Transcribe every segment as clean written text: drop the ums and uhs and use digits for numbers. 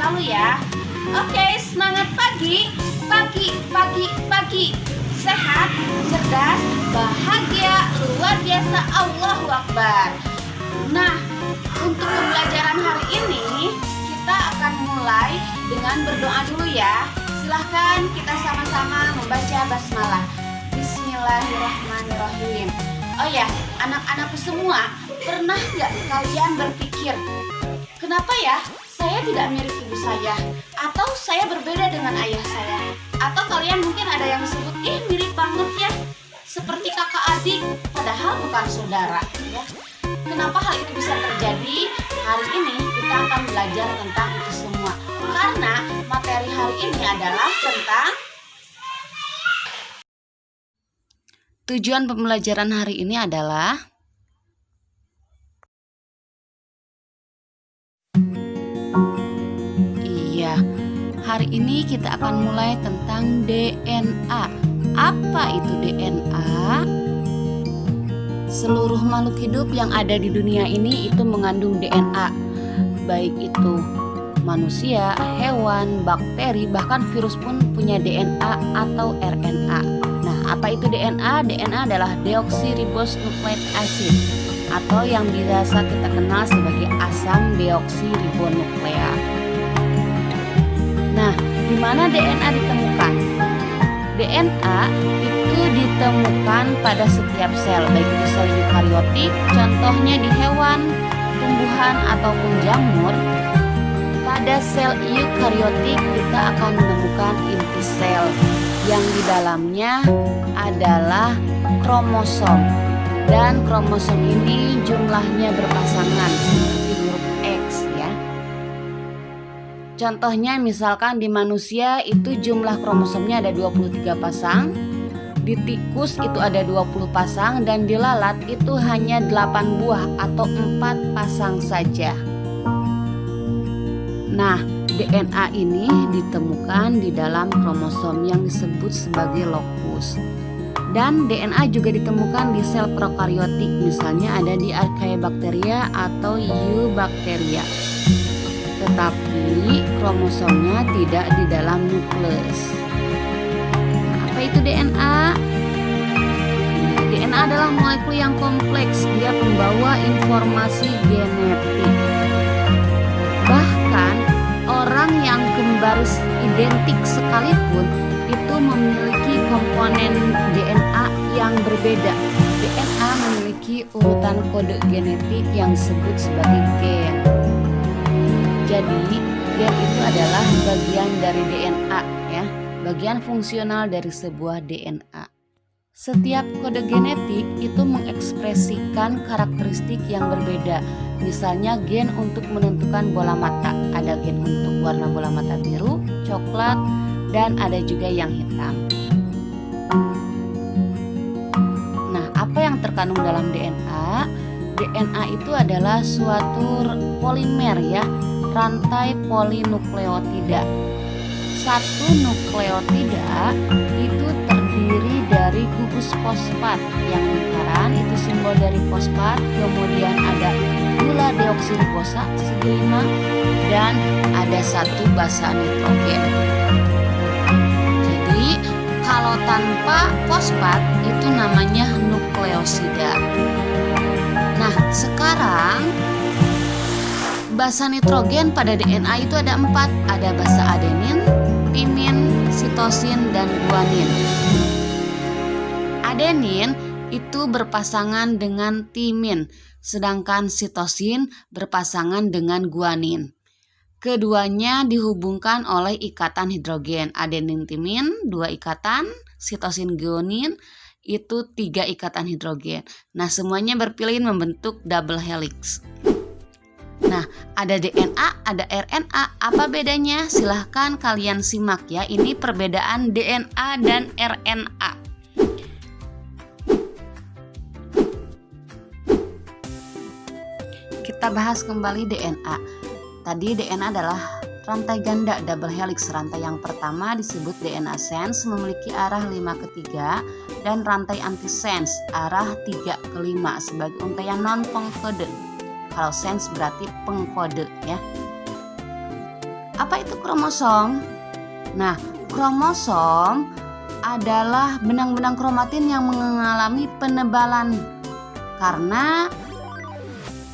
selalu ya. Oke, semangat pagi. Pagi. Sehat, cerdas, bahagia, luar biasa. Allahu Akbar. Nah, untuk pembelajaran hari ini kita akan mulai dengan berdoa dulu ya. Silahkan kita sama-sama membaca basmalah. Bismillahirrahmanirrahim. Oh ya, anak-anakku semua, pernah nggak kalian berpikir, kenapa ya saya tidak mirip ibu saya? Atau saya berbeda dengan ayah saya? Atau kalian mungkin ada yang disebut, mirip banget ya, seperti kakak adik, padahal bukan saudara ya. Kenapa hal itu bisa terjadi? Hari ini kita akan belajar tentang itu semua. Karena materi hari ini adalah tentang tujuan pembelajaran hari ini adalah hari ini kita akan mulai tentang DNA. Apa itu DNA? Seluruh makhluk hidup yang ada di dunia ini itu mengandung DNA. Baik itu manusia, hewan, bakteri, bahkan virus pun punya DNA atau RNA. Nah, apa itu DNA? DNA adalah deoksiribosnucleic acid atau yang biasa kita kenal sebagai asam deoksiribonuklea. Nah, di mana DNA ditemukan? DNA itu ditemukan pada setiap sel, baik itu sel eukariotik, contohnya di hewan, tumbuhan ataupun jamur. Pada sel eukariotik kita akan menemukan inti sel yang di dalamnya adalah kromosom. Dan kromosom ini jumlahnya berpasangan seperti huruf X ya. Contohnya misalkan di manusia itu jumlah kromosomnya ada 23 pasang, di tikus itu ada 20 pasang, dan di lalat itu hanya 8 buah atau 4 pasang saja. Nah, DNA ini ditemukan di dalam kromosom yang disebut sebagai lokus. Dan DNA juga ditemukan di sel prokaryotik, misalnya ada di Archaebacteria atau Eubacteria. Tetapi kromosomnya tidak di dalam nukleus. Apa itu DNA? DNA adalah molekul yang kompleks, dia pembawa informasi genetik. Bahkan orang yang kembaris identik sekalipun itu memiliki komponen DNA yang berbeda. DNA memiliki urutan kode genetik yang disebut sebagai gen. Jadi, gen itu adalah bagian dari DNA ya, bagian fungsional dari sebuah DNA. Setiap kode genetik itu mengekspresikan karakteristik yang berbeda. Misalnya gen untuk menentukan bola mata, ada gen untuk warna bola mata biru, coklat, dan ada juga yang hitam. Nah, apa yang terkandung dalam DNA? DNA itu adalah suatu polimer ya, rantai polinukleotida. Satu nukleotida itu terdiri dari gugus fosfat yang lingkaran, itu simbol dari fosfat. Kemudian ada gula deoksiribosa segi 5 dan ada satu basa nitrogen. Jadi kalau tanpa fosfat itu namanya nukleosida. Nah, sekarang basa nitrogen pada DNA itu ada 4. Ada basa adenin, timin, sitosin, dan guanin. Adenin itu berpasangan dengan timin, sedangkan sitosin berpasangan dengan guanin. Keduanya dihubungkan oleh ikatan hidrogen. Adenin timin 2 ikatan, sitosin guanin itu 3 ikatan hidrogen. Nah, semuanya berpilin membentuk double helix. Nah, ada DNA, ada RNA. Apa bedanya? Silahkan kalian simak ya. Ini perbedaan DNA dan RNA. Kita bahas kembali DNA. Tadi DNA adalah rantai ganda double helix. Rantai yang pertama disebut DNA sense, memiliki arah 5/3, dan rantai antisense arah 3/5 sebagai untaian non pengkode. Kalau sense berarti pengkode ya. Apa itu kromosom? Nah, kromosom adalah benang-benang kromatin yang mengalami penebalan karena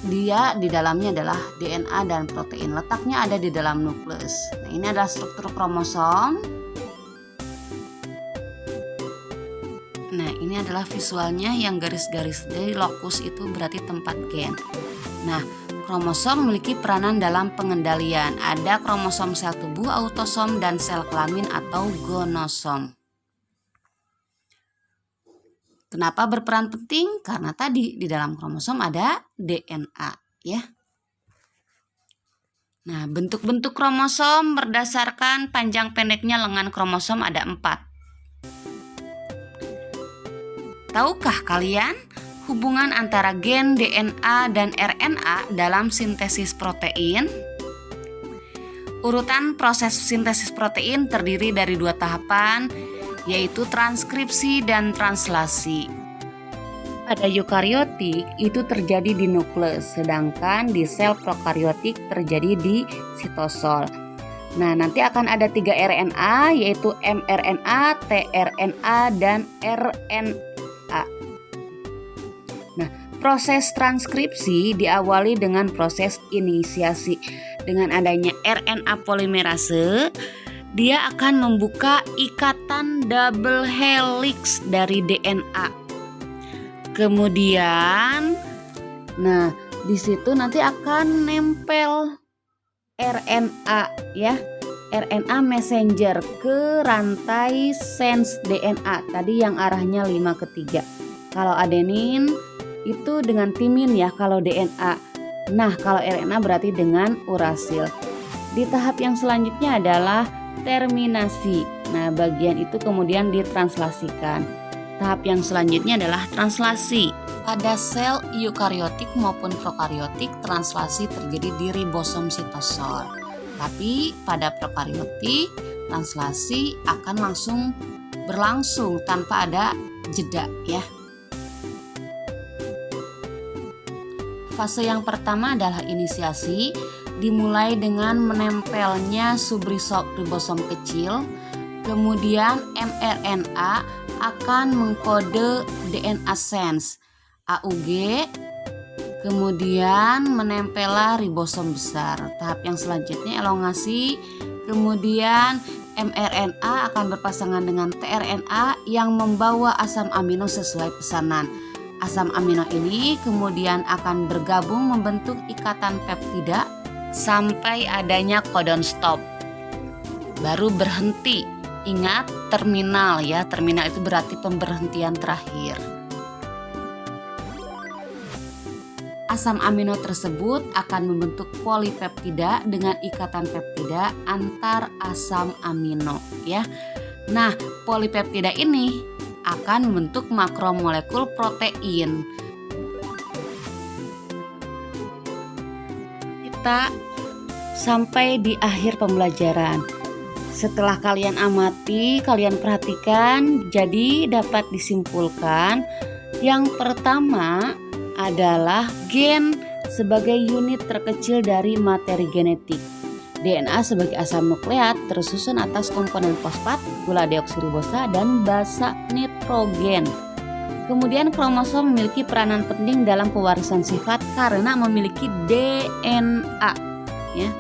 dia di dalamnya adalah DNA dan protein. Letaknya ada di dalam nukleus. Nah, ini adalah struktur kromosom. Nah, ini adalah visualnya yang garis-garis dari lokus itu berarti tempat gen. Nah, kromosom memiliki peranan dalam pengendalian. Ada kromosom sel tubuh, autosom, dan sel kelamin atau gonosom. Kenapa berperan penting? Karena tadi di dalam kromosom ada DNA, ya. Nah, bentuk-bentuk kromosom berdasarkan panjang pendeknya lengan kromosom ada 4. Tahukah kalian hubungan antara gen DNA dan RNA dalam sintesis protein? Urutan proses sintesis protein terdiri dari 2 tahapan, yaitu transkripsi dan translasi. Pada eukariotik itu terjadi di nukleus, sedangkan di sel prokariotik terjadi di sitosol. Nah, nanti akan ada 3 RNA, yaitu mRNA, tRNA, dan RNA. Nah, proses transkripsi diawali dengan proses inisiasi. Dengan adanya RNA polimerase, dia akan membuka ikatan double helix dari DNA. Kemudian, nah di situ nanti akan nempel RNA, ya, RNA messenger ke rantai sense DNA tadi yang arahnya 5 ke 3. Kalau adenin itu dengan timin, ya, kalau DNA. Nah, kalau RNA berarti dengan urasil. Di tahap yang selanjutnya adalah terminasi. Nah, bagian itu kemudian ditranslasikan. Tahap yang selanjutnya adalah translasi. Pada sel eukariotik maupun prokariotik, translasi terjadi di ribosom sitosol. Tapi pada prokariotik, translasi akan langsung berlangsung tanpa ada jeda, ya. Fase yang pertama adalah inisiasi, dimulai dengan menempelnya subribosom kecil. Kemudian mRNA akan mengkode DNA sense AUG, kemudian menempellah ribosom besar. Tahap yang selanjutnya elongasi, kemudian mRNA akan berpasangan dengan tRNA yang membawa asam amino sesuai pesanan. Asam amino ini kemudian akan bergabung membentuk ikatan peptida sampai adanya codon stop. Baru berhenti. Ingat terminal, ya. Terminal itu berarti pemberhentian terakhir. Asam amino tersebut akan membentuk polipeptida dengan ikatan peptida antar asam amino, ya. Nah, polipeptida ini akan membentuk makromolekul protein. Kita sampai di akhir pembelajaran. Setelah kalian amati, kalian perhatikan, jadi dapat disimpulkan yang pertama adalah gen sebagai unit terkecil dari materi genetik. DNA sebagai asam nukleat tersusun atas komponen fosfat, gula deoksiribosa, dan basa nitrogen. Kemudian kromosom memiliki peranan penting dalam pewarisan sifat karena memiliki DNA, ya.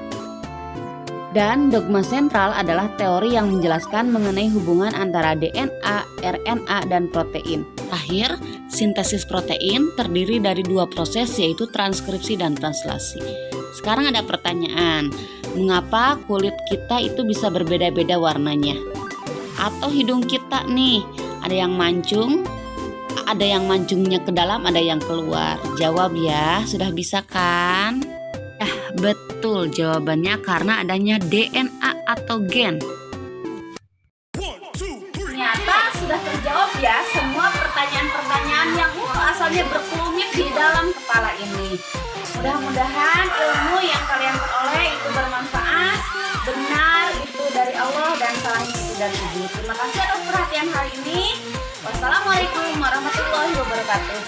Dan dogma sentral adalah teori yang menjelaskan mengenai hubungan antara DNA, RNA, dan protein. Terakhir, sintesis protein terdiri dari 2 proses, yaitu transkripsi dan translasi. Sekarang ada pertanyaan, mengapa kulit kita itu bisa berbeda-beda warnanya? Atau hidung kita nih, ada yang mancung, ada yang mancungnya ke dalam, ada yang keluar. Jawab ya, sudah bisa kan? Betul jawabannya karena adanya DNA atau gen. Ternyata sudah terjawab ya semua pertanyaan-pertanyaan yang asalnya berkelumit di dalam kepala ini. Mudah-mudahan ilmu yang kalian peroleh itu bermanfaat, benar itu dari Allah dan salahnya itu dari Ibu. Terima kasih atas perhatian hari ini. Wassalamualaikum warahmatullahi wabarakatuh.